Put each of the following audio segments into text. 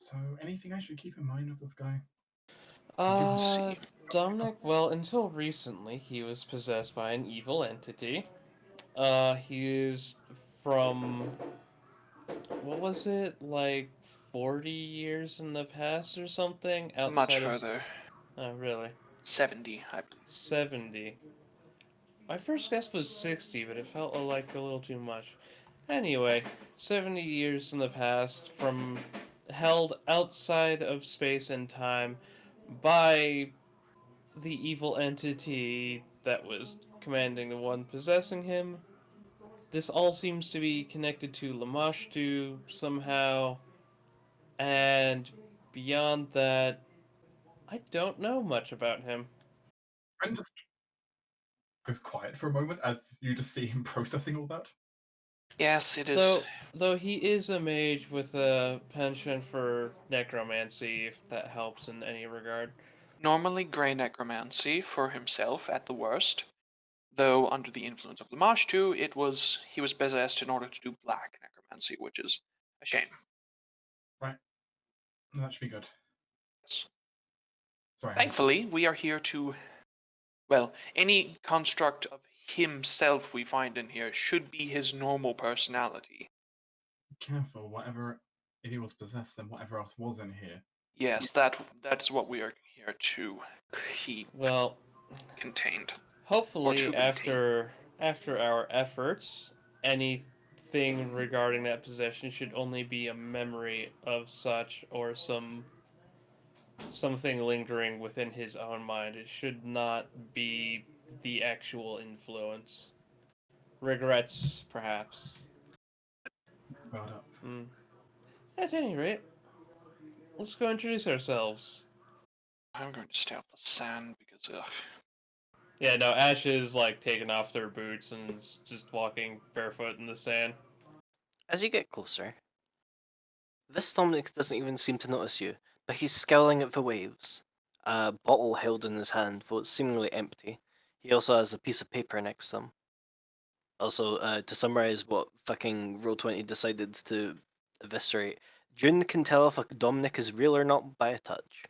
So, anything I should keep in mind of this guy? Let's see. Dominic, well, until recently, he was possessed by an evil entity. He is from, what was it, like 40 years in the past or something? Much Outside of. further. Oh, really? 70, I believe. 70. My first guess was 60, but it felt like a little too much. Anyway, 70 years in the past, from held outside of space and time by the evil entity that was commanding the one possessing him. This all seems to be connected to Lamashtu somehow, and beyond that, I don't know much about him. Ren just goes quiet for a moment as you just see him processing all that. Yes, it is. Though he is a mage with a penchant for necromancy, if that helps in any regard. Normally grey necromancy for himself at the worst, though under the influence of Lamashtu, he was possessed in order to do black necromancy, which is a shame. Right. That should be good. Yes. Sorry. Thankfully, we are here to. Well, any construct of himself we find in here should be his normal personality. Careful, whatever. If he was possessed, then whatever else was in here. Yes, that's what we are here to keep Well, contained. hopefully after our efforts, anything regarding that possession should only be a memory of such or something lingering within his own mind. It should not be the actual influence. Regrets, perhaps. Brought up. At any rate, let's go introduce ourselves. I'm going to stay off the sand because, ugh. Yeah, no, Ash is like taking off their boots and is just walking barefoot in the sand. As you get closer, this Dominic doesn't even seem to notice you, but he's scowling at the waves. A bottle held in his hand, though it's seemingly empty. He also has a piece of paper next to him. Also, to summarize what fucking Roll20 decided to eviscerate, June can tell if a Dominic is real or not by a touch.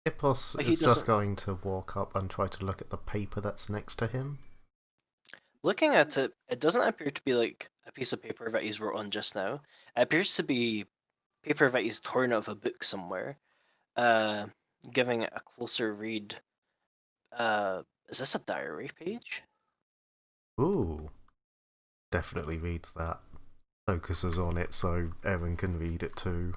Hippos is just going to walk up and try to look at the paper that's next to him. Looking at it, it doesn't appear to be like a piece of paper that he's wrote on just now. It appears to be paper that he's torn out of a book somewhere. Giving it a closer read. Is this a diary page? Ooh. Definitely reads that. Focuses on it so Erin can read it too.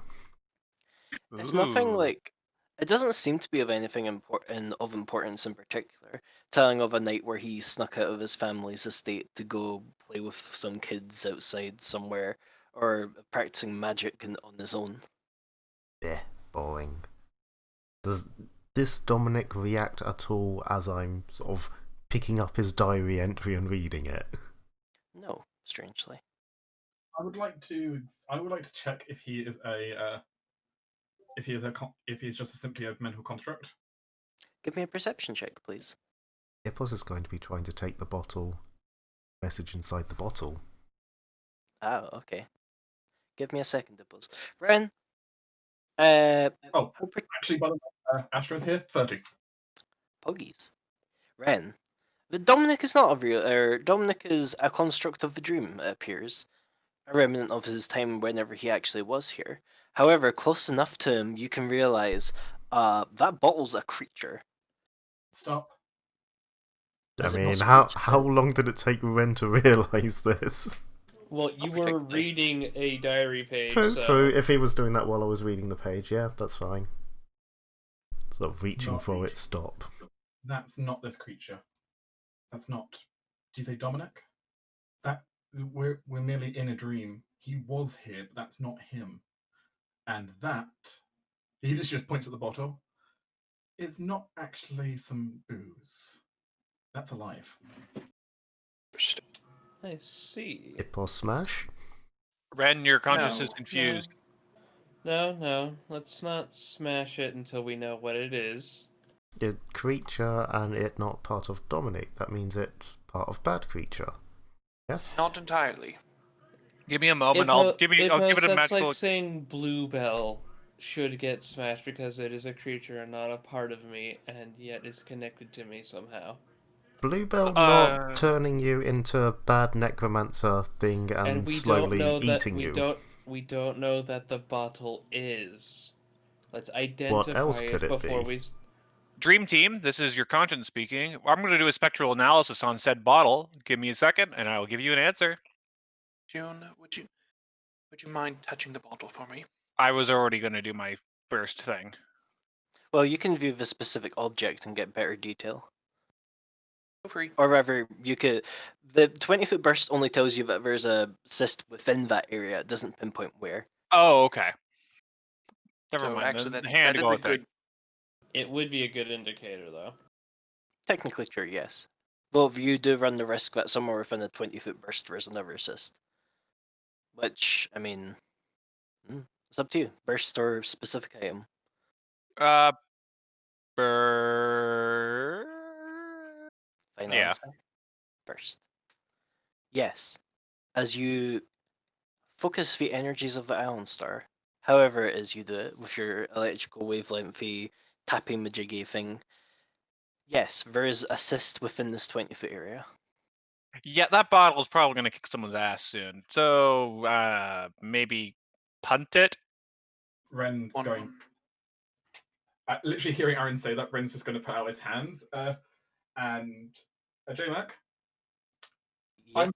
It's nothing like. It doesn't seem to be of anything of importance in particular. Telling of a night where he snuck out of his family's estate to go play with some kids outside somewhere, or practicing magic on his own. Yeah, boring. Does this Dominic react at all as I'm sort of picking up his diary entry and reading it? No, strangely. I would like to check if he is if he is just simply a mental construct. Give me a perception check, please. Hippos is going to be trying to take the message inside the bottle. Oh, okay. Give me a second, Dipples. Ren. Actually, by the way, Astra's here. 30. Puggies. Ren. The Dominic is not a real. Dominic is a construct of the dream. It appears. A remnant of his time whenever he actually was here. However, close enough to him, you can realize that bottle's a creature. Stop. I mean, how long did it take Ren to realise this? Well, you were reading a diary page. True. If he was doing that while I was reading the page, yeah, that's fine. Sort of reaching for it, stop. That's not this creature. That's not. Do you say Dominic? That we're merely in a dream. He was here, but that's not him. And that he just points at the bottle. It's not actually some booze. That's alive. I see. Hippo smash? Ren, your conscience is confused. No. Let's not smash it until we know what it is. It creature and it not part of Dominic. That means it's part of bad creature. Yes? Not entirely. Give me a moment. I'll give it a That's magical. like saying Bluebell should get smashed because it is a creature and not a part of me, and yet is connected to me somehow. Bluebell not turning you into a bad necromancer thing and we slowly don't know eating that you. we don't know that the bottle is. Let's identify What else could it before be? we. Dream Team, this is your conscience speaking. I'm going to do a spectral analysis on said bottle. Give me a second, and I will give you an answer. June, would you mind touching the bottle for me? I was already going to do my first thing. Well, you can view the specific object and get better detail. Go free. Or rather, you could. The 20-foot burst only tells you that there's a cyst within that area. It doesn't pinpoint where. Oh, okay. Never So mind. actually, The hand to that go is a with it. good. It would be a good indicator, though. Technically true, yes. Though you do run the risk that somewhere within a 20-foot burst there is another cyst. Which, I mean, it's up to you. Burst or specific item. Burr. Final Yeah. answer. Burst. Yes. As you focus the energies of the Ion Star, however it is you do it, with your electrical wavelengthy, tapping majiggy thing, yes, there is a cyst within this 20-foot area. Yeah, that bottle is probably going to kick someone's ass soon. So, maybe punt it? Ren's going. Literally hearing Aaron say that, Ren's just going to put out his hands. And J-Mac, Yeah. I'm going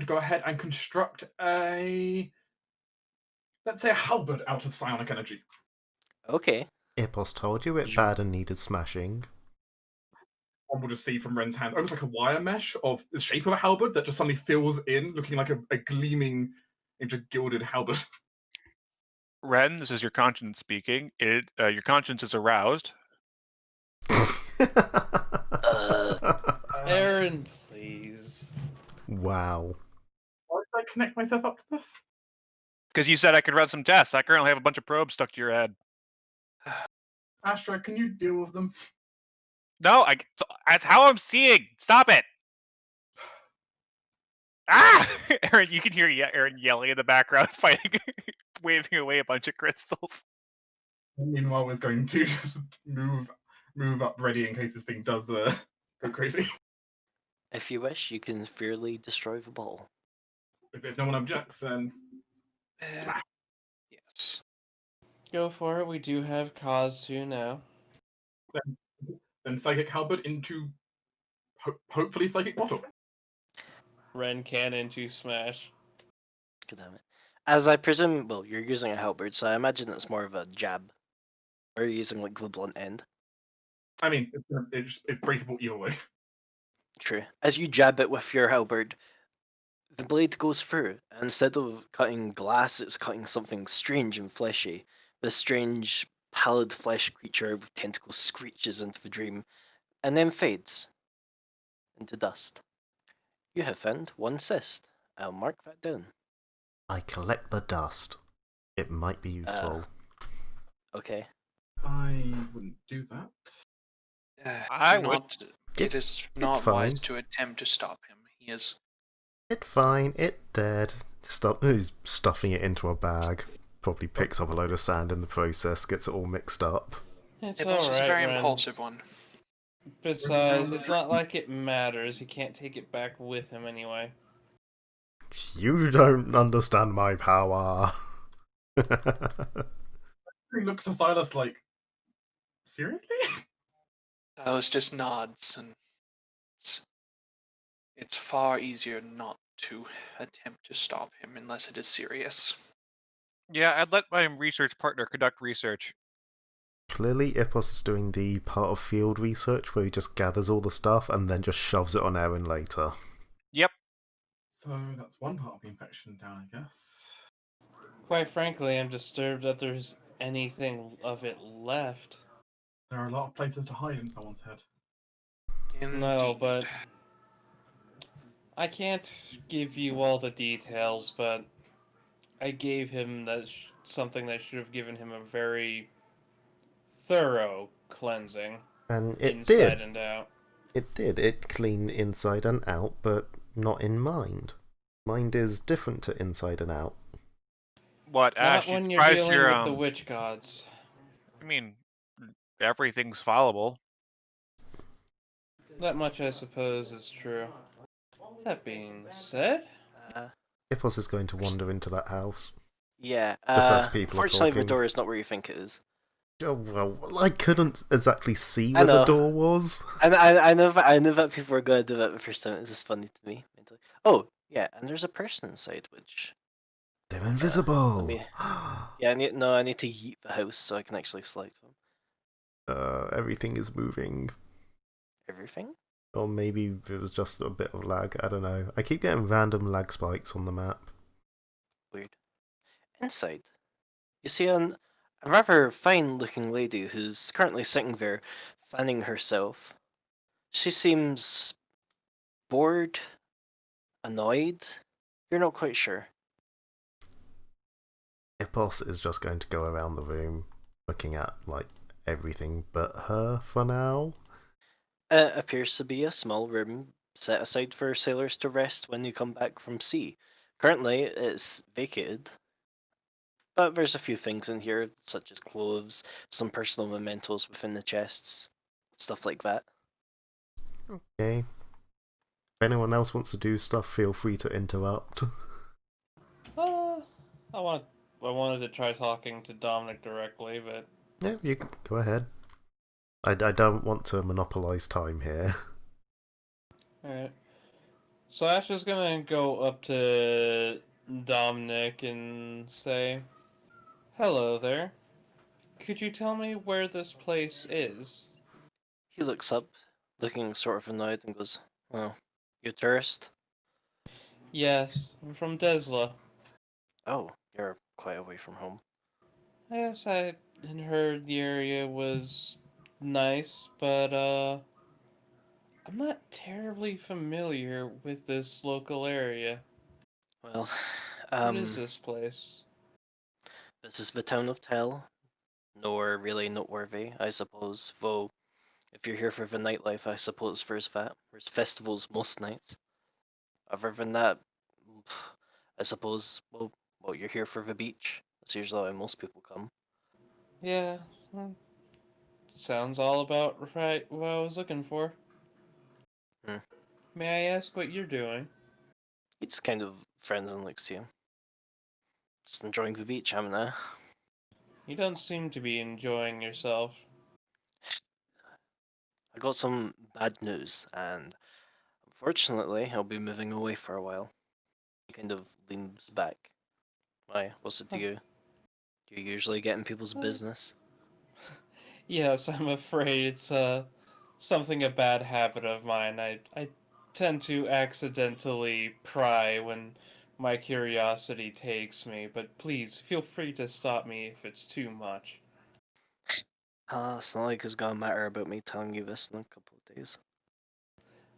to go ahead and construct a, let's say, a halberd out of psionic energy. Okay. Ipos told you it bad and needed smashing. One will just see from Ren's hand almost like a wire mesh of the shape of a halberd that just suddenly fills in, looking like a gleaming, gilded halberd. Ren, this is your conscience speaking. Your conscience is aroused. Aaron, please. Wow. Why did I connect myself up to this? Because you said I could run some tests. I currently have a bunch of probes stuck to your head. Astra, can you deal with them? No, that's how I'm seeing. Stop it. Ah! Aaron, you can hear Aaron yelling in the background, fighting, waving away a bunch of crystals. Meanwhile, was going to just move up ready in case this thing does go crazy. If you wish, you can fairly destroy the ball. If no one objects, then smash. Yes. Go for it. We do have cause to now. Then psychic halberd into hopefully psychic bottle. Ren can into smash. God damn it. As I presume, well, you're using a halberd, so I imagine it's more of a jab. Or you're using like the blunt end. I mean, it's breakable either way. True. As you jab it with your halberd, the blade goes through, and instead of cutting glass, it's cutting something strange and fleshy. This strange, pallid flesh creature with tentacles screeches into the dream, and then fades into dust. You have found one cyst. I'll mark that down. I collect the dust. It might be useful. Okay. I wouldn't do that. I do would. not. It is not fine. wise to attempt to stop him. He is. It's fine, it dead. He's stuffing it into a bag. Probably picks up a load of sand in the process, gets it all mixed up. It's It is a alright, very Ren. impulsive one. Besides, it's not like it matters. He can't take it back with him anyway. You don't understand my power. He looks to Silas like, seriously? Silas just nods, and it's far easier not to attempt to stop him unless it is serious. Yeah, I'd let my research partner conduct research. Clearly, Ipos is doing the part of field research where he just gathers all the stuff and then just shoves it on Aaron later. Yep. So that's one part of the infection down, I guess. Quite frankly, I'm disturbed that there's anything of it left. There are a lot of places to hide in someone's head. No, Indeed. but I can't give you all the details, but I gave him something that should have given him a very thorough cleansing. And it inside did. and out. It did. It cleaned inside and out, but not in mind. Mind is different to inside and out. What, Not Ash? You when you're surprised dealing your with the witch gods. I mean, everything's followable. That much, I suppose, is true. That being said, Hippos is going to wander into that house. Yeah. Just as people are Unfortunately, the talking. door is not where you think it is. Oh, well, I couldn't exactly see I where the know. door was. I know that people were gonna do that the first time. This is funny to me. Oh, yeah, and there's a person inside, which They're let invisible! me. Yeah, I need to yeet the house so I can actually select them. Everything is moving. Everything? Or maybe it was just a bit of lag, I don't know. I keep getting random lag spikes on the map. Weird. Inside, you see a rather fine-looking lady who's currently sitting there, fanning herself. She seems bored, annoyed. You're not quite sure. Hippos is just going to go around the room, looking at, like, everything but her for now. It appears to be a small room set aside for sailors to rest when you come back from sea. Currently, it's vacated, but there's a few things in here, such as clothes, some personal mementos within the chests, stuff like that. Okay. If anyone else wants to do stuff, feel free to interrupt. uh, I wanted to try talking to Dominic directly, but Yeah, you can go ahead. I don't want to monopolize time here. alright. So Ash is gonna go up to Dominic and say, "Hello there. Could you tell me where this place is?" He looks up, looking sort of annoyed, and goes, "Oh, you a tourist? Yes, I'm from Desla. Oh, you're quite away from home." Yes, I had heard the area was nice, but I'm not terribly familiar with this local area. Well, What is this place? this is the town of Tell. Nowhere really noteworthy, I suppose, though if you're here for the nightlife, I suppose there's that. There's festivals most nights. Other than that, I suppose, well, you're here for the beach. That's usually why most people come. Yeah, well, sounds all about right what I was looking for. Hmm. May I ask what you're doing? He just kind of frowns and looks to you. Just enjoying the beach, haven't I? You don't seem to be enjoying yourself. I got some bad news, and unfortunately, I'll be moving away for a while. He kind of leans back. Why? What's it to Huh. you? Do you usually get in people's business? Yes, I'm afraid it's something a bad habit of mine. I tend to accidentally pry when my curiosity takes me, but please feel free to stop me if it's too much. It's not like it's gonna matter about me telling you this in a couple of days.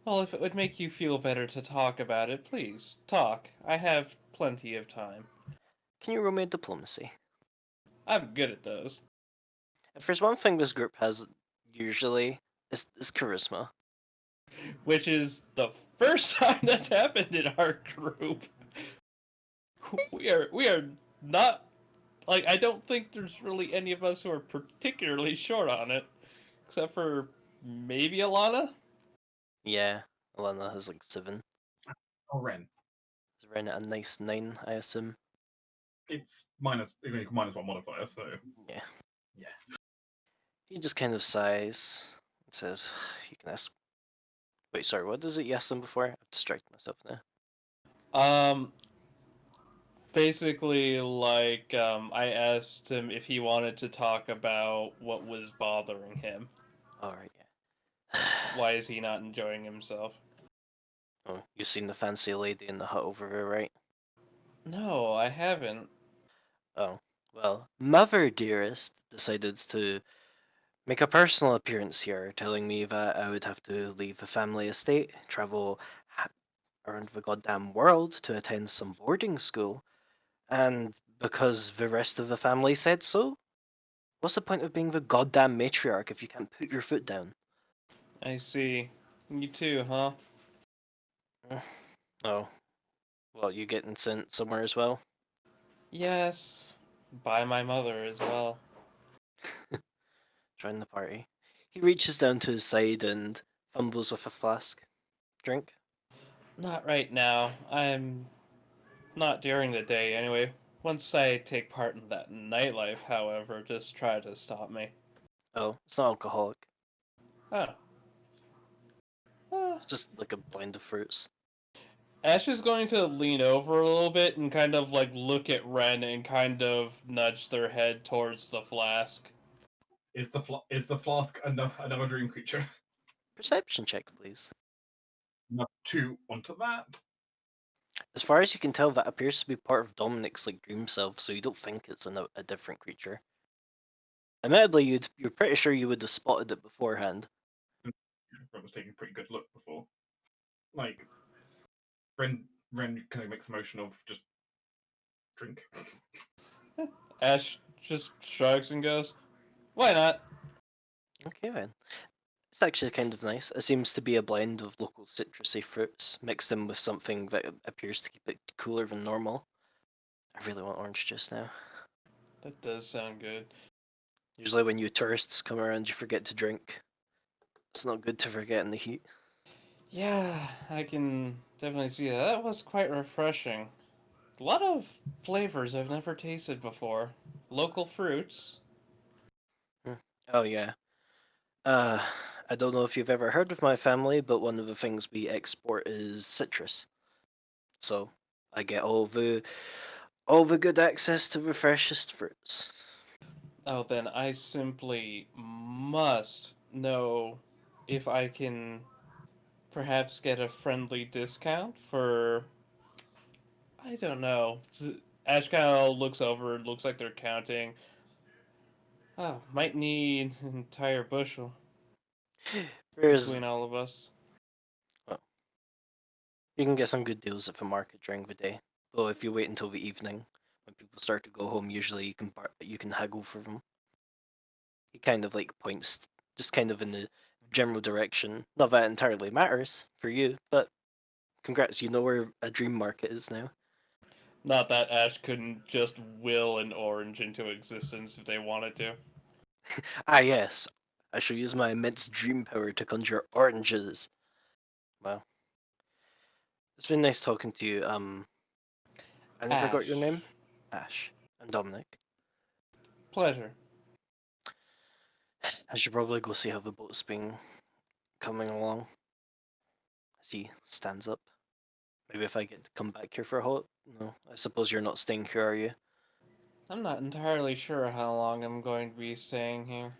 Well, if it would make you feel better to talk about it, please talk. I have plenty of time. Can you roll me a diplomacy? I'm good at those. If there's one thing this group has usually, is charisma. Which is the first time that's happened in our group. We are not like I don't think there's really any of us who are particularly short on it, except for maybe Alana. Yeah, Alana has like 7. Oh, Ren. Is Ren at a nice 9, I assume? It's minus one modifier, so Yeah. yeah. He just kind of sighs and says, "You can ask." Wait, sorry, what does it yes him before? I've distracted myself now. Um, basically, like I asked him if he wanted to talk about what was bothering him. Alright, yeah. Why is he not enjoying himself? Oh, you've seen the fancy lady in the hut over there, right? No, I haven't. Oh, well, Mother Dearest decided to make a personal appearance here, telling me that I would have to leave the family estate, travel around the goddamn world to attend some boarding school, and because the rest of the family said so? What's the point of being the goddamn matriarch if you can't put your foot down? I see. You too, huh? Oh, well, you getting sent somewhere as well? Yes, by my mother as well. Join the party. He reaches down to his side and fumbles with a flask. Drink? Not right now. I'm not during the day anyway. Once I take part in that nightlife, however, just try to stop me. Oh, it's not alcoholic. Oh. It's just like a blend of fruits. Ash is going to lean over a little bit and kind of like look at Ren and kind of nudge their head towards the flask. Is the flask another dream creature? Perception check, please. Not two onto that. As far as you can tell, that appears to be part of Dominic's like dream self, so you don't think it's a different creature. Admittedly, you're pretty sure you would have spotted it beforehand. I was taking a pretty good look before. Like, Ren kind of makes a motion of just drink. Ash just shrugs and goes, "Why not?" Okay, then. It's actually kind of nice. It seems to be a blend of local citrusy fruits mixed in with something that appears to keep it cooler than normal. I really want orange juice now. That does sound good. Usually when you tourists come around, you forget to drink. It's not good to forget in the heat. Yeah, I can definitely see that. That was quite refreshing. A lot of flavors I've never tasted before. Local fruits. Hmm. Oh yeah. Uh, I don't know if you've ever heard of my family, but one of the things we export is citrus. So I get all the good access to the freshest fruits. Oh, then I simply must know if I can perhaps get a friendly discount for. I don't know. Ash kind of looks over, looks like they're counting. Oh, might need an entire bushel Whereas, between all of us. well, you can get some good deals at the market during the day. Though if you wait until the evening, when people start to go home, usually you can haggle for them. He kind of like points just kind of in the general direction. Not that it entirely matters for you, but congrats, you know where a dream market is now. Not that Ash couldn't just will an orange into existence if they wanted to. Ah yes, I shall use my immense dream power to conjure oranges. Well, it's been nice talking to you. I never got your name? Ash. Ash. And Dominic. Pleasure. I should probably go see how the boat's been coming along. As he stands up. Maybe if I get to come back here for a hot. No, I suppose you're not staying here, are you? I'm not entirely sure how long I'm going to be staying here.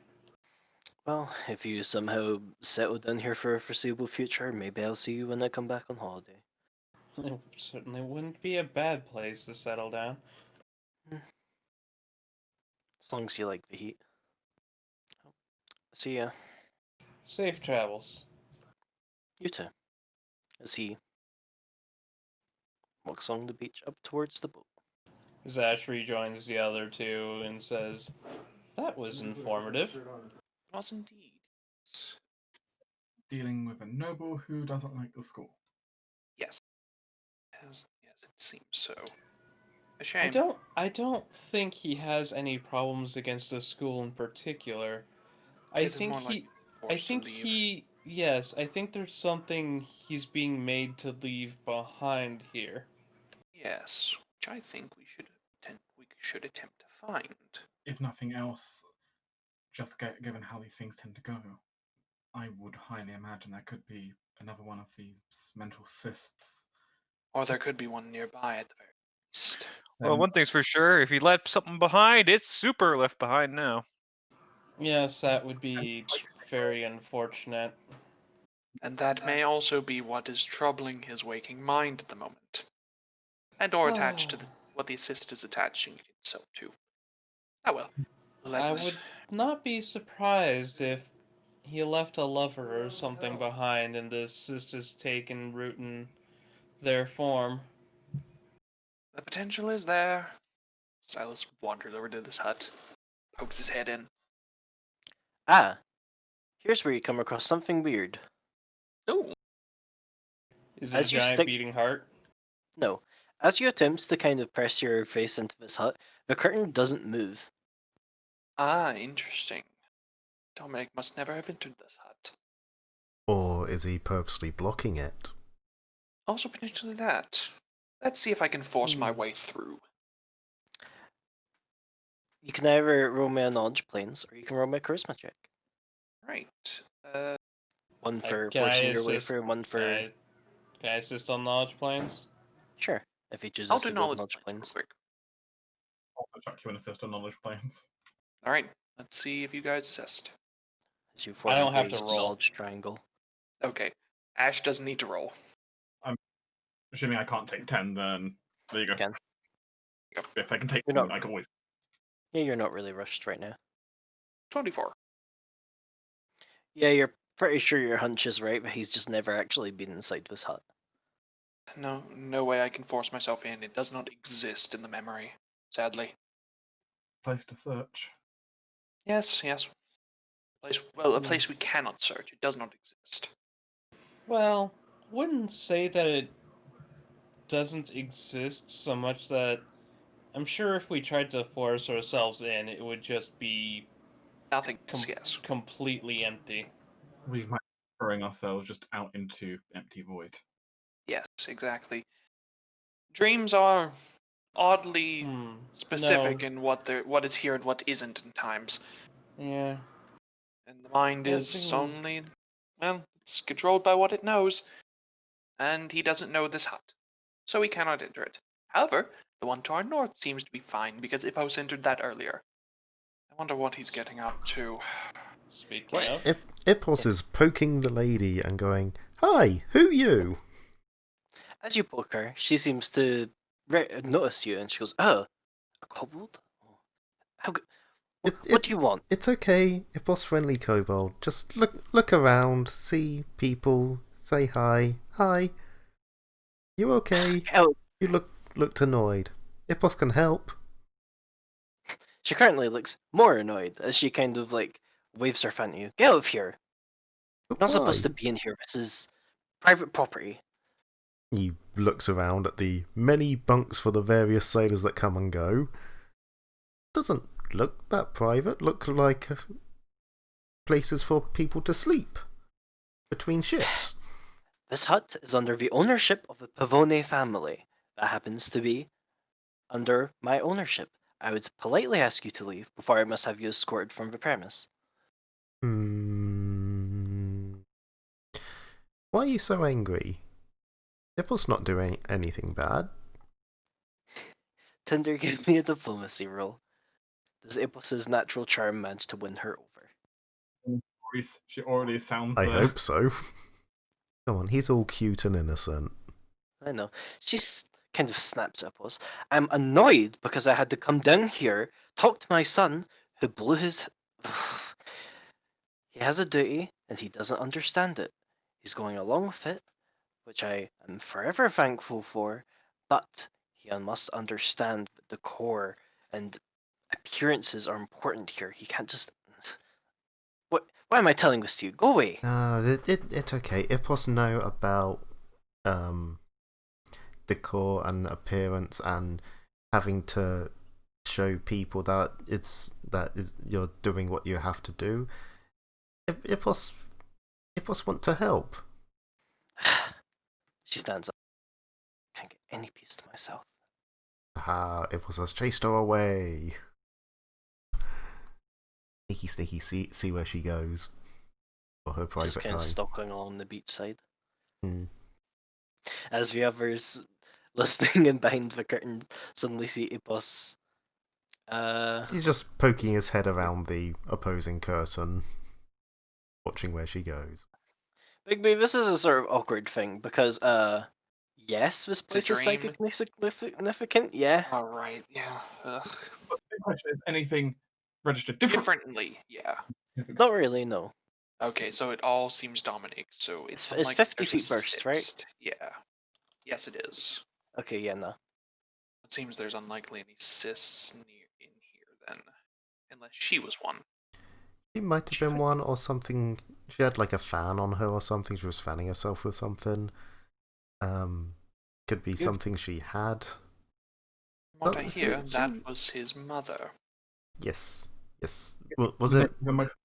Well, if you somehow settle down here for a foreseeable future, maybe I'll see you when I come back on holiday. It certainly wouldn't be a bad place to settle down. Hmm. As long as you like the heat. See ya. Safe travels. You too. As he walks along the beach up towards the boat. As Ash rejoins the other two and says, "That was informative." It was indeed. Dealing with a noble who doesn't like the school. Yes. Yes, it seems so. A shame. I don't think he has any problems against the school in particular. I It is think more like he forced to leave. yes, I think there's something he's being made to leave behind here. Yes, which I think we should attempt to find. If nothing else, just given how these things tend to go, I would highly imagine there could be another one of these mental cysts. Or there could be one nearby at the very least. Well, one thing's for sure: if he left something behind, it's super left behind now. Yes, that would be very unfortunate. And that may also be what is troubling his waking mind at the moment. And or attached to what the assist is attaching itself to. Oh well. Let I us. would not be surprised if he left a lover or something behind and the cyst has taken root in their form. The potential is there. Silas wanders over to this hut, pokes his head in. Ah, here's where you come across something weird. Oh, Is it a As you giant stick beating heart? No. As you attempt to kind of press your face into this hut, the curtain doesn't move. Ah, interesting. Dominic must never have entered this hut. Or is he purposely blocking it? Also potentially that. Let's see if I can force my way through. You can either roll me a knowledge planes, or you can roll me a charisma check. Right. One for Can I forcing your way assist? through, one for... Can I assist on knowledge planes? Sure, if he chooses I'll do to go knowledge knowledge points real planes. quick. Also chuck you an assist on knowledge planes. Alright, let's see if you guys assist. As you I form don't have the to roll. knowledge triangle. Okay. Ash doesn't need to roll. Assuming I can't take 10, then there you go. Can. If I can take You're 10, not- I can always. Yeah, you're not really rushed right now. 24. Yeah, you're pretty sure your hunch is right, but he's just never actually been inside this hut. No way I can force myself in. It does not exist in the memory, sadly. Place to search. Yes. A place we cannot search. It does not exist. Well, wouldn't say that it doesn't exist so much that I'm sure if we tried to force ourselves in, it would just be Nothing. Yes. completely empty. We might be throwing ourselves just out into empty void. Yes, exactly. Dreams are oddly specific No. in what is here and what isn't in times. Yeah. And the mind is only, well, it's controlled by what it knows. And he doesn't know this hut, so he cannot enter it. However, the one to our north seems to be fine because Ippos entered that earlier. I wonder what he's getting up to. Speaking of... Ipos is poking the lady and going, "Hi, who you?" As you poke her, she seems to notice you, and she goes, "Oh, a kobold? What do you want?" It's okay, Ipos friendly kobold. Just look around, see people, say hi. Hi. You okay? Oh, You looked annoyed. Ipos can help. she currently looks more annoyed as she kind of like waves her fan at you. Get out of here! You're But not why? supposed to be in here. This is private property. He looks around at the many bunks for the various sailors that come and go. Doesn't look that private. Look like places for people to sleep between ships. This hut is under the ownership of the Pavone family. That happens to be under my ownership. I would politely ask you to leave before I must have you escorted from the premise. Why are you so angry? Ipos not doing anything bad. Tinder, give me a diplomacy roll. Does Ipos's natural charm manage to win her over? She already sounds. I hope so. Come on, he's all cute and innocent. I know. She's kind of snaps at Ipos. I'm annoyed because I had to come down here, talk to my son, who blew his... He has a duty, and he doesn't understand it. He's going along with it, which I am forever thankful for, but he must understand that the core and appearances are important here. He can't just... Why am I telling this to you? Go away! No, it's okay. Ipos know about decor and appearance and having to show people that you're doing what you have to do. Ipos want to help. She stands up. Can't get any peace to myself. Ipos has chased her away. Sneaky, see where she goes. For her private Just kind time. of stalking along the beach side. Hmm. As the others listening and behind the curtain suddenly see Ipos. He's just poking his head around the opposing curtain, watching where she goes. Bigby, this is a sort of awkward thing because, yes, this place is dream. psychically significant, yeah. Alright, yeah. Ugh. But the question is, anything registered differently? Yeah. Not really, no. Okay, so it all seems Dominic, so it's It's unlikely 50 there's feet a burst, right? sixth. Yeah. Yes, it is. Okay, yeah, no. It seems there's unlikely any cysts in here then. Unless she was one. She might have been one or something. She had like a fan on her or something. She was fanning herself with something. Could could be something she had. From what Oh, I hear, she- that was his mother. Yes. Yes. Was The it? negative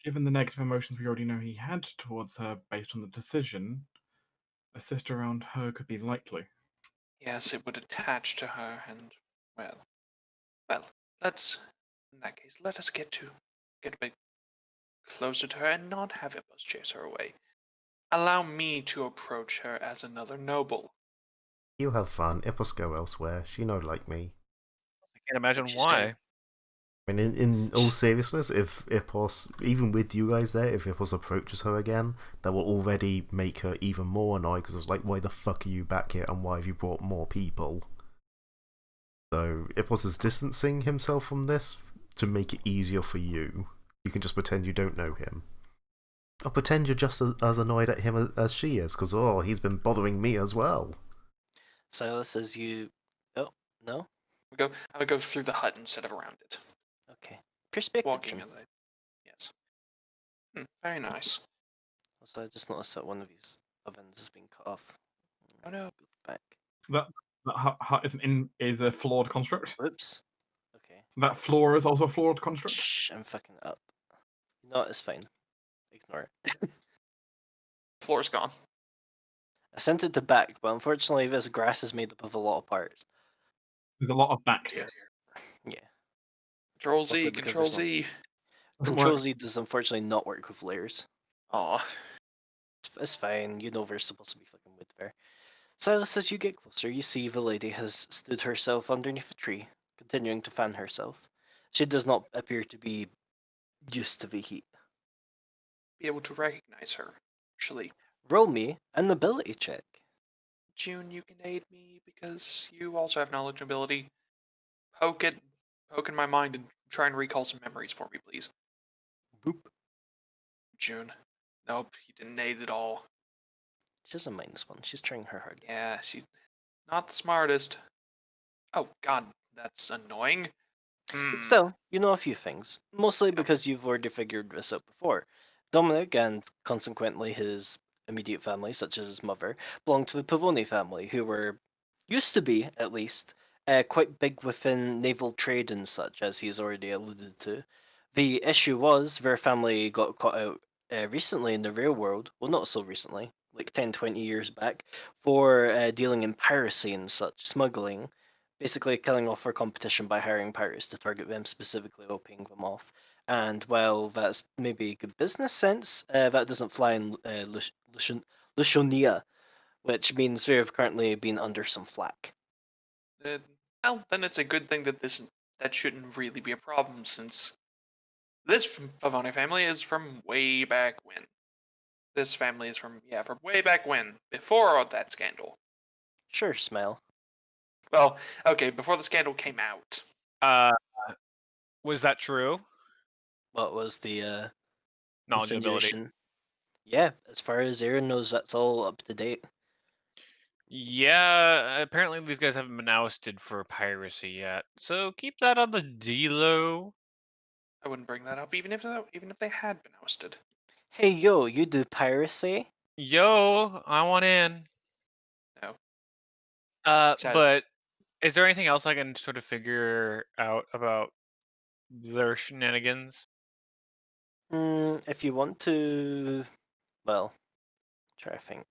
given the negative emotions we already know he had towards her based on the decision, a sister around her could be likely. Yes, it would attach to her, and well, let's. In that case, let us get a bit closer to her and not have Hippos chase her away. Allow me to approach her as another noble. You have fun. Ippos go elsewhere. She no like me. I can't imagine She's why. I mean, in all seriousness, if Ippos, even with you guys there, if Ippos approaches her again, that will already make her even more annoyed because it's like, why the fuck are you back here and why have you brought more people? So Ippos is distancing himself from this to make it easier for you. You can just pretend you don't know him. Or pretend you're just as annoyed at him as she is, because, oh, he's been bothering me as well. Silas, as you. Oh, no? I would go through the hut instead of around it. Okay. Perspective. Walking as I. Yes. Very nice. Also, I just noticed that one of these ovens has been cut off. Oh no. Back. That hut is a flawed construct. Whoops. Okay. That floor is also a flawed construct. Shh, I'm fucking it up. No, it's fine. Ignore it. Floor's gone. I sent it to back, but unfortunately this grass is made up of a lot of parts. There's a lot of back here. Yeah. Control Also Z, because Control there's no- Z. Doesn't Control work. Z does unfortunately not work with layers. Aw. It's fine, you know we're supposed to be fucking wood there. Silas, as you get closer, you see the lady has stood herself underneath a tree, continuing to fan herself. She does not appear to be used to the heat. Be able to recognize her. Actually, Roll me an ability check. June, you can aid me because you also have knowledge and ability. Poke in my mind and try and recall some memories for me, please. Boop. June. Nope, you didn't aid at all. She has a -1. She's trying her hard. Yeah, she's not the smartest. Oh god, that's annoying. But still, you know a few things, mostly Yeah. because you've already figured this out before. Dominic, and consequently his immediate family, such as his mother, belong to the Pavoni family, who were, used to be at least, quite big within naval trade and such, as he's already alluded to. The issue was their family got caught out recently in the real world, well, not so recently, like 10, 20 years back, for dealing in piracy and such, smuggling, basically killing off their competition by hiring pirates to target them specifically while paying them off. And while that's maybe good business sense, that doesn't fly in Lushonia, which means they have currently been under some flack. Well, then it's a good thing that that shouldn't really be a problem since this Pavone family is from way back when. This family is from way back when, before that scandal. Sure, Smile. Well, okay, before the scandal came out. Was that true? What was the Knowledge and ability. insinuation? Yeah, as far as Aaron knows, that's all up to date. Yeah, apparently these guys haven't been ousted for piracy yet, so keep that on the D-low. I wouldn't bring that up even if they had been ousted. Hey, yo, you do piracy? Yo, I want in. No. Sad. But is there anything else I can sort of figure out about their shenanigans? If you want to, well, try to think.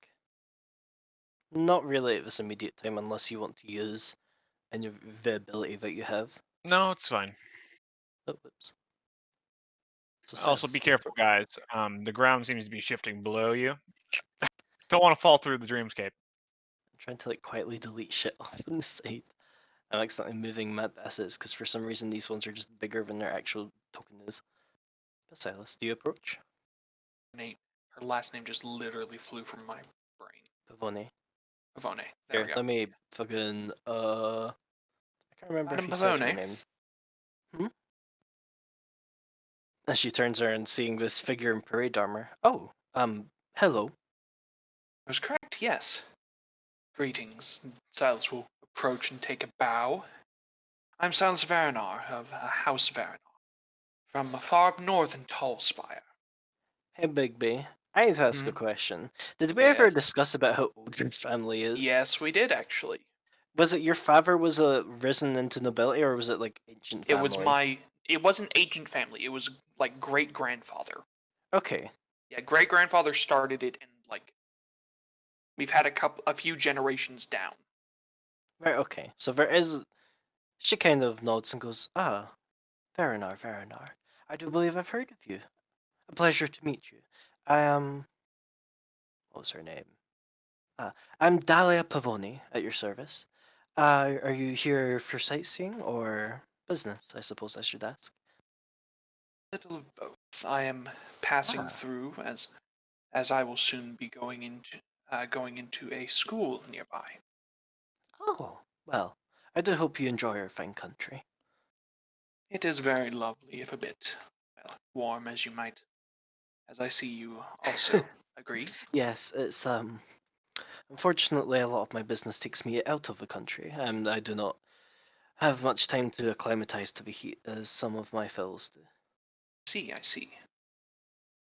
Not really at this immediate time, unless you want to use any of the ability that you have. No, it's fine. Oh, whoops. So Also, Silas, be careful, guys. The ground seems to be shifting below you. Don't want to fall through the dreamscape. I'm trying to like quietly delete shit off on the side. I'm accidentally moving map assets because for some reason these ones are just bigger than their actual token is. But Silas, do you approach? Nate, her last name just literally flew from my brain. Pavone. Pavone. There we Here, go. let me fucking I can't remember if Madam you said her Pavone. name. As she turns around, seeing this figure in parade armor. Oh, hello. I was correct, yes. Greetings. Silas will approach and take a bow. I'm Silas Varinar of House Varinar, from far up north in Tallspire. Hey, Bigby. I need to ask a question. Did we ever Yes. discuss about how old your family is? Yes, we did actually. Was it your father was risen into nobility, or was it like ancient It family? was my. It wasn't ancient family. It was like great grandfather. Okay. Yeah, great grandfather started it, and like we've had a few generations down. Right. Okay. So there is. She kind of nods and goes, "Ah, Verinar, Verinar. I do believe I've heard of you. A pleasure to meet you. I am. What was her name? I'm Dahlia Pavoni at your service. Are you here for sightseeing or business? I suppose I should ask. Little of both. I am passing Ah. through as I will soon be going into a school nearby. Oh, well. I do hope you enjoy our fine country. It is very lovely, if a bit warm, as I see you also agree. Yes, it's unfortunately a lot of my business takes me out of the country, and I do not have much time to acclimatize to the heat as some of my fellows do. I see.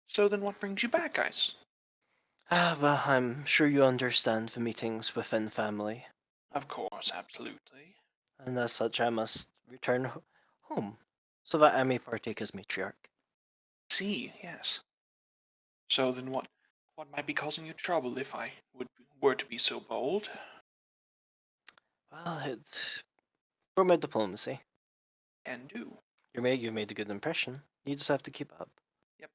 So then, what brings you back, guys? Well, I'm sure you understand the meetings within family, Of course, absolutely. and as such I must return home, so that I may partake as matriarch. Yes. So then, what might be causing you trouble if I were to be so bold? Well, it's for my diplomacy. Can do. You've made a good impression. You just have to keep up. Yep.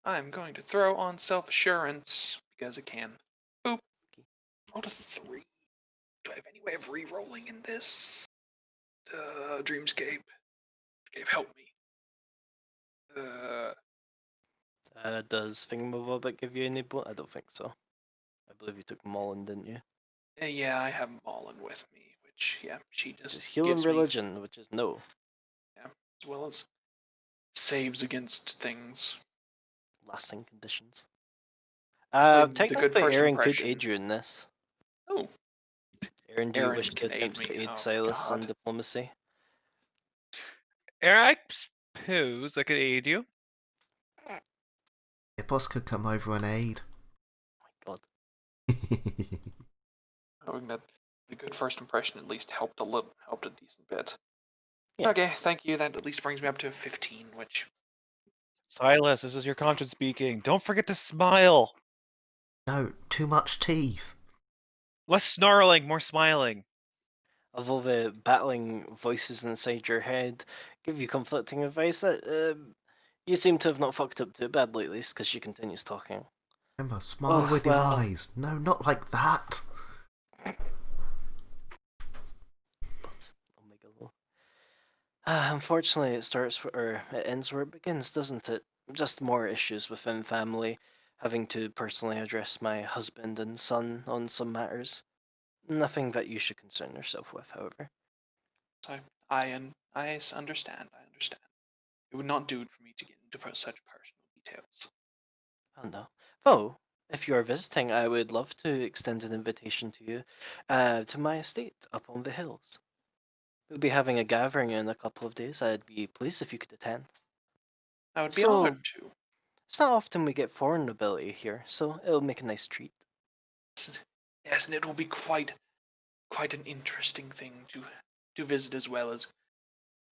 I'm going to throw on self-assurance because it can. Boop. Rolled a 3. Do I have any way of re-rolling in this? Dreamscape. Dreamscape, help me. Does Thingamabobbit give you any I don't think so. I believe you took Mullen, didn't you? Yeah, I have Malin with me, which, yeah, she Which is just heal and gives me, religion, which is no. yeah, as well as saves against things. Lasting conditions. The good Technically first Aaron could impression. aid you in this. Oh, Aaron, do you Aaron wish to can aid attempt me. to aid Oh, Silas in God. diplomacy? I suppose I could aid you. Your boss could come over and aid. God. Knowing that the good first impression at least helped a decent bit. Yeah. Okay, thank you. That at least brings me up to 15, which Silas, this is your conscience speaking. Don't forget to smile. No, too much teeth. Less snarling, more smiling. Although the battling voices inside your head give you conflicting advice, you seem to have not fucked up too badly at least, because she continues talking. Remember, smile Oh, with well. your eyes. No, not like that. Omega Low. Unfortunately, it ends where it begins, doesn't it? Just more issues within family, having to personally address my husband and son on some matters. Nothing that you should concern yourself with, however. I understand. I understand. It would not do it for me to get into such personal details. Oh no. Though, if you are visiting, I would love to extend an invitation to you to my estate up on the hills. We'll be having a gathering in a couple of days. I'd be pleased if you could attend. I would be So, honored to. it's not often we get foreign nobility here, so it'll make a nice treat. Yes, and it will be quite an interesting thing to visit as well as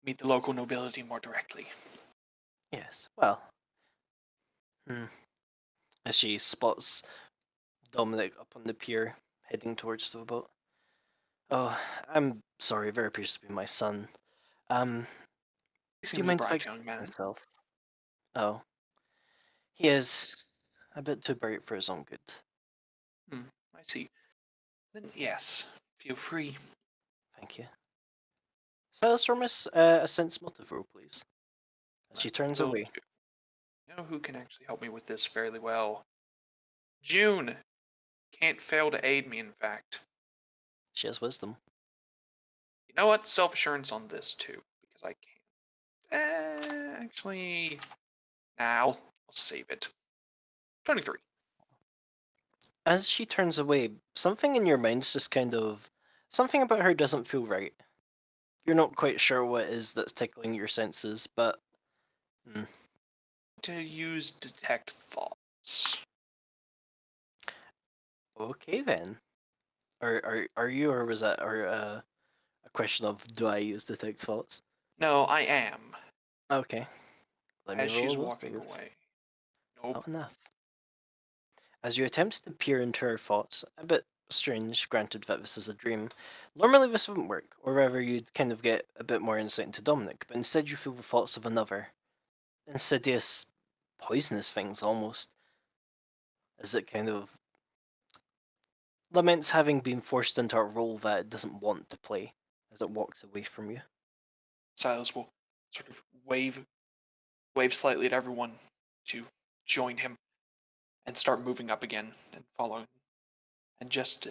meet the local nobility more directly. Yes, well. As she spots Dominic up on the pier, heading towards the boat. Oh, I'm sorry, there appears to be my son. He Do you seems a mind if I bright explain young man. myself? Oh, he is a bit too bright for his own good. I see. Then yes, feel free. Thank you. Silas Romus, a sense motive roll, please. She turns Will away. do. You know who can actually help me with this fairly well? June can't fail to aid me. In fact, She has wisdom. you know what? Self-assurance on this too, because I can't. Actually, I'll save it. 23. As she turns away, something in your mind's just kind of. Something about her doesn't feel right. You're not quite sure what it is that's tickling your senses, but. To use detect thoughts. Okay then. Are you, or was that a question of do I use detect thoughts? No, I am. Okay. Let me As roll a she's will walking save. away. Nope. Not enough. As you attempt to peer into her thoughts, a bit strange, granted that this is a dream. Normally this wouldn't work, or rather you'd kind of get a bit more insight into Dominic, but instead you feel the thoughts of another. Insidious, poisonous things almost. As it kind of laments having been forced into a role that it doesn't want to play, as it walks away from you. Silas will sort of wave slightly at everyone to join him and start moving up again and following and just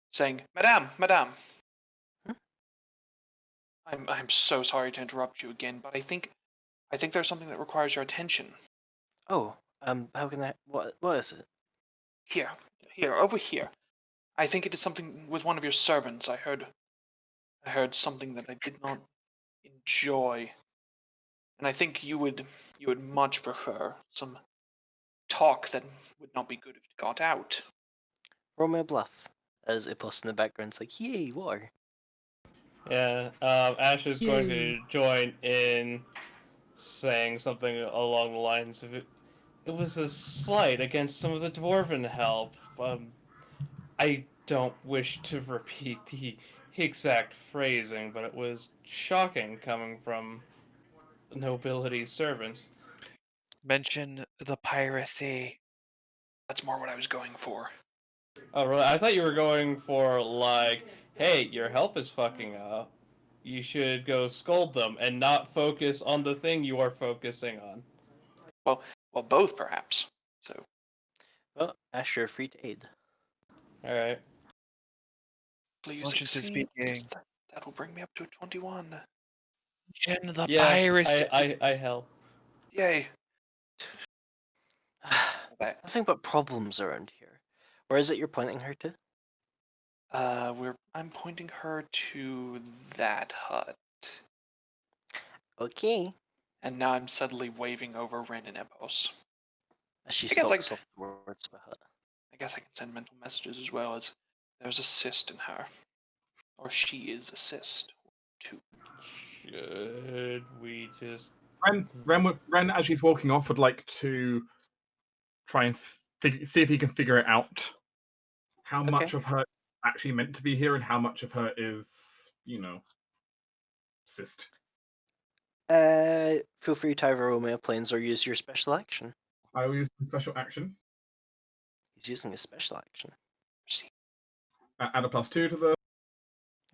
saying, Madame, Madame, Hmm? I'm so sorry to interrupt you again, but I think there's something that requires your attention. Oh, how can I, what is it? Here, over here. I think it is something with one of your servants. I heard something that I did not enjoy. And I think you would much prefer some talk that would not be good if it got out. Roll me a bluff. As a post in the background's like, yay, war. Yeah, Ash is going Yay. to join in, saying something along the lines of it was a slight against some of the dwarven help. I don't wish to repeat the exact phrasing, but it was shocking coming from nobility servants. Mention the piracy. That's more what I was going for. Oh, really? I thought you were going for, like, hey, your help is fucking up. You should go scold them and not focus on the thing you are focusing on. Well, both perhaps. So Well, Ash, you're free to aid. Alright. please Conscience is succeed, because speaking. that'll bring me up to a 21. Mention the Yeah, piracy. I help. Yay. Okay. Nothing but problems around here. Where is it you're pointing her to? I'm pointing her to that hut. Okay. And now I'm suddenly waving over Ren and Epos. As she I guess stalks off towards the hut. I guess I can send mental messages as well, as there's a cyst in her. Or she is a cyst. Too. Should we just... Ren, as she's walking off, would like to try and see if he can figure it out. How much of her is actually meant to be here, and how much of her is, cyst. Feel free to either roll me a planes or use your special action. I will use my special action. He's using a special action. Add a +2 to the.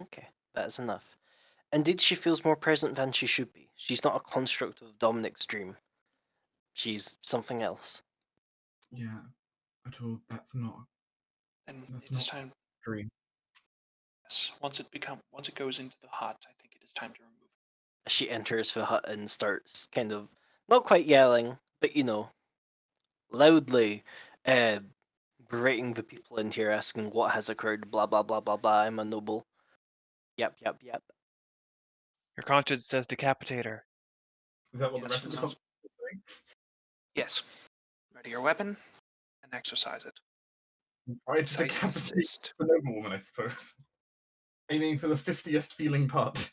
Okay, that is enough. Indeed, she feels more present than she should be. She's not a construct of Dominic's dream. She's something else. Yeah, at all. That's not. And That's it is not time. a dream. Yes, once it goes into the hut, I think it is time to remove it. She enters the hut and starts kind of, not quite yelling, but loudly berating the people in here, asking what has occurred, blah blah blah blah blah, I'm a noble. Yep. Your conscience says decapitate her. Is that what the Yes, rest of the no. conversation is saying? Yes. Ready your weapon and exercise it. Try to Precise and decapitate cyst. the noblewoman, I suppose. Aiming for the cystiest feeling part.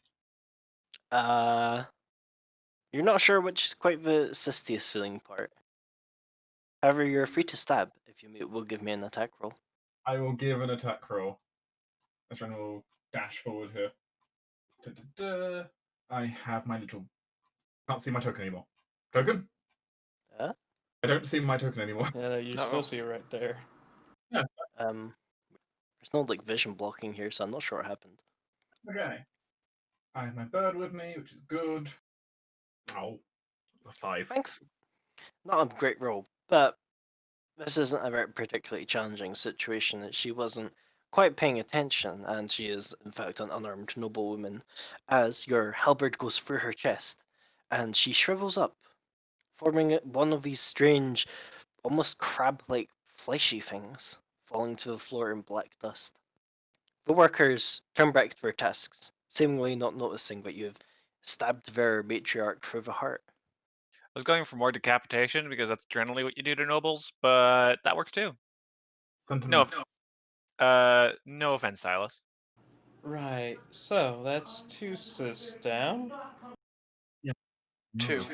You're not sure which is quite the cystiest feeling part. However, you're free to stab if you will give me an attack roll. I will give an attack roll. As I will dash forward here. I have my little. Can't see my token anymore. Token? Huh? I don't see my token anymore. Yeah, no, you're supposed to be right there. Yeah. There's no vision blocking here, so I'm not sure what happened. Okay. I have my bird with me, which is good. Oh, a 5. Not a great roll, but this isn't a very particularly challenging situation. That she wasn't quite paying attention, and she is in fact an unarmed noblewoman. As your halberd goes through her chest, and she shrivels up, forming one of these strange, almost crab-like fleshy things, falling to the floor in black dust. The workers turn back to their tasks, seemingly not noticing that you've stabbed their matriarch through the heart. I was going for more decapitation because that's generally what you do to nobles, but that works too. Sentiments. No offense, Silas. Right, so that's 2 cysts down. Two.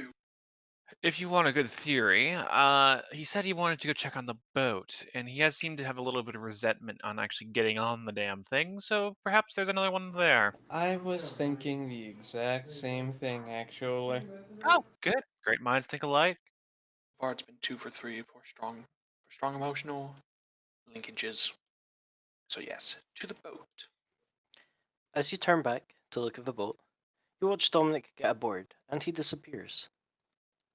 If you want a good theory, he said he wanted to go check on the boat, and he has seemed to have a little bit of resentment on actually getting on the damn thing, so perhaps there's another one there. I was thinking the exact same thing, actually. Oh, good. Great minds think alike. So far, it's been 2 for 3 for strong emotional linkages. So yes, to the boat. As you turn back to look at the boat, you watch Dominic get aboard, and he disappears.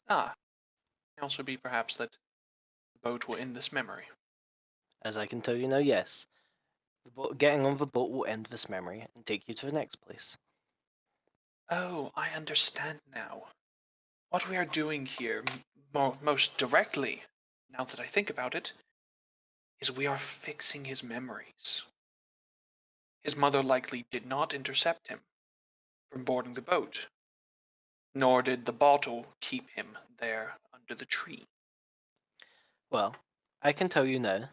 Ah, it can also be perhaps that the boat will end this memory. As I can tell you now, yes. Getting on the boat will end this memory and take you to the next place. Oh, I understand now. What we are doing here, most directly, now that I think about it, is we are fixing his memories. His mother likely did not intercept him from boarding the boat, nor did the bottle keep him there under the tree. Well, I can tell you now,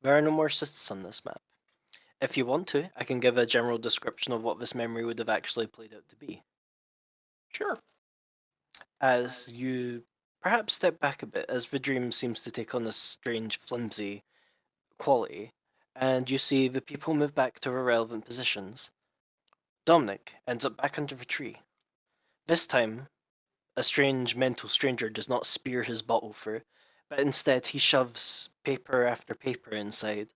there are no more cysts on this map. If you want to, I can give a general description of what this memory would have actually played out to be. Sure. As you perhaps step back a bit, as the dream seems to take on a strange, flimsy quality, and you see the people move back to their relevant positions, Dominic ends up back under the tree. This time, a strange mental stranger does not spear his bottle through, but instead he shoves paper after paper inside,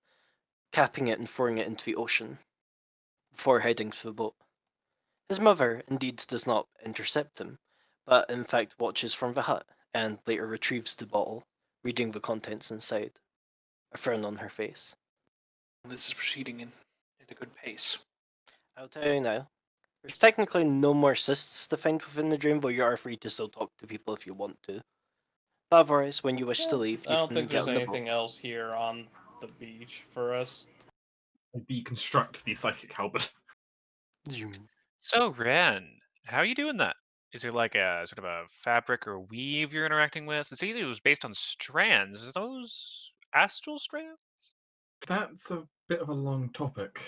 capping it and throwing it into the ocean, before heading to the boat. His mother indeed does not intercept him, but in fact watches from the hut, and later retrieves the bottle, reading the contents inside, a frown on her face. This is proceeding at a good pace. I'll tell you now, there's technically no more cysts to find within the dream, but you are free to still talk to people if you want to. But otherwise, when you wish to leave, I you don't can think get there's on the boat. anything else here on the beach for us. Deconstruct the psychic halberd. So, Ren, how are you doing that? Is there like a sort of a fabric or weave you're interacting with? It seems it was based on strands. Are those astral strands? That's a bit of a long topic.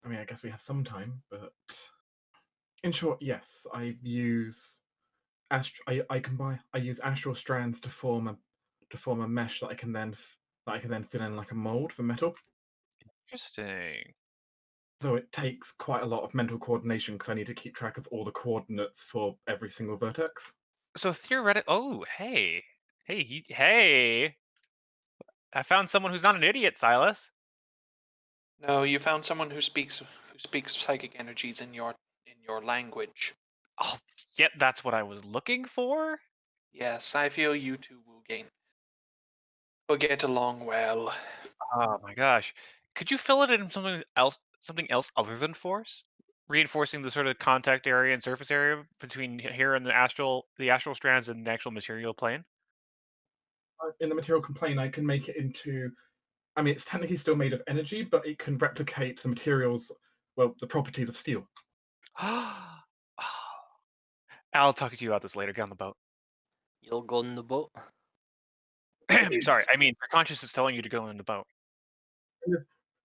I mean, I guess we have some time, but in short, yes, I use I use astral strands to form a mesh that I can then fill in like a mold for metal. Interesting. Though it takes quite a lot of mental coordination because I need to keep track of all the coordinates for every single vertex. So theoretic. Oh, hey, hey! I found someone who's not an idiot, Silas. No, you found someone who speaks psychic energies in your language. Oh, yep, that's what I was looking for. Yes, I feel you two will get along well. Oh my gosh, could you fill it in something else other than force? Reinforcing the sort of contact area and surface area between here and the astral strands and the actual material plane. In the material complaint, I can make it into. I mean, it's technically still made of energy, but it can replicate the materials, well, the properties of steel. I'll talk to you about this later. Get on the boat. You'll go on the boat. Sorry, I mean, your conscience is telling you to go in the boat.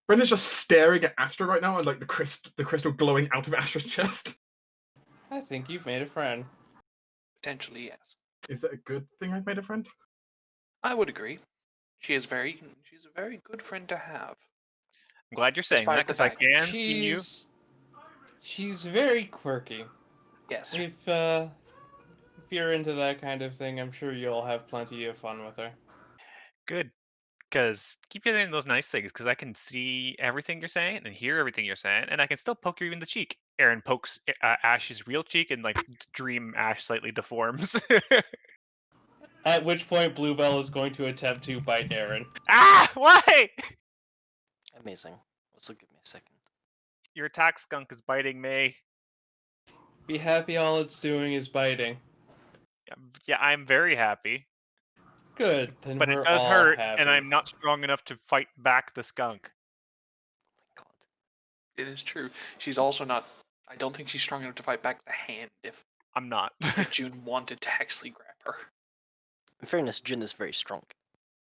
Brenda's just staring at Astra right now, and like the crystal glowing out of Astra's chest. I think you've made a friend. Potentially, yes. Is it a good thing I've made a friend? I would agree. She's a very good friend to have. I'm glad you're saying that Despite the because I fact can see you. She's very quirky. Yes. If you're into that kind of thing, I'm sure you'll have plenty of fun with her. Good. Because keep saying those nice things, because I can see everything you're saying and hear everything you're saying, and I can still poke you in the cheek. Aaron pokes Ash's real cheek, and like dream Ash slightly deforms. At which point, Bluebell is going to attempt to bite Aaron. Ah! Why? Amazing. Also, give me a second. Your attack skunk is biting me. Be happy all it's doing is biting. Yeah, I'm very happy, Good, then but it we're does all hurt, happy. and I'm not strong enough to fight back the skunk. Oh my god. It is true. She's also not. I don't think she's strong enough to fight back the hand if I'm not. June wanted to actually grab her. In fairness, June is very strong.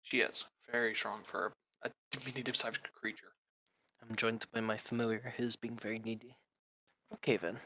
She is very strong for a diminutive-sized creature. I'm joined by my familiar, his being very needy. Okay then.